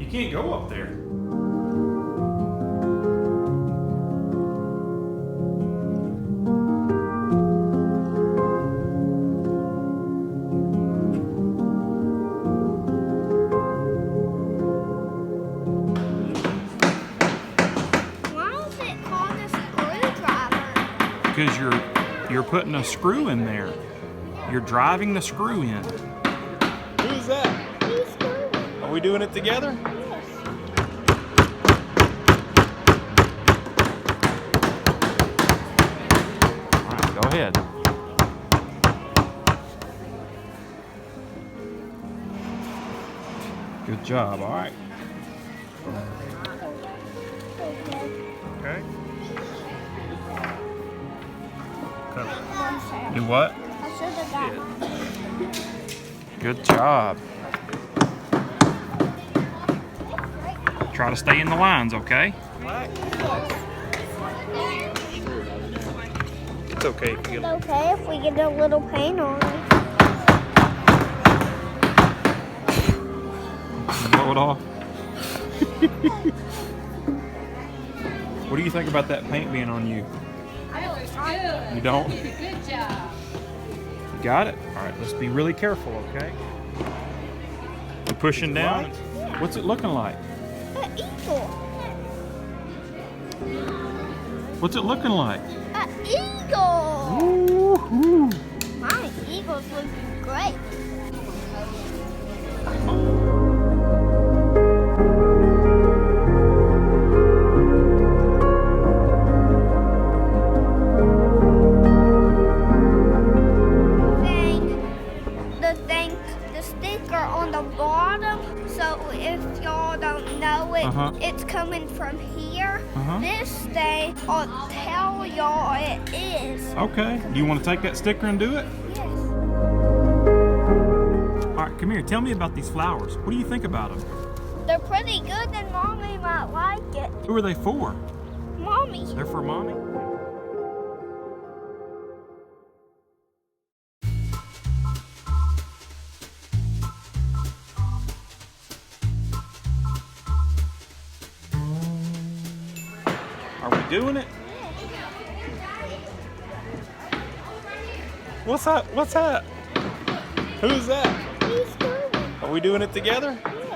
You can't go up there. Why is it called a screwdriver? Because you're putting a screw in there. You're driving the screw in. Who's that? He's screwing. Are we doing it together? Yes. All right, go ahead. Good job. All right. Okay. Do what? I should have got Good job. Try to stay in the lines, okay? It's okay if you It's okay if we get a little paint on it. blow it off. What do you think about that paint being on you? You don't? Good job. You got it? All right, let's be really careful, okay? You pushing down? What's it looking like? An eagle. What's it looking like? An eagle. Woo-hoo. My eagle's looking great. The sticker on the bottom, so if y'all don't know it, it's coming from here. This thing, I'll tell y'all it is. Okay. Do you want to take that sticker and do it? Yes. All right, come here. Tell me about these flowers. What do you think about them? They're pretty good and Mommy might like it. Who are they for? Mommy. They're for Mommy? Are we doing it? What's that? What's that? Who's that? He's screwing. Are we doing it together? Yes.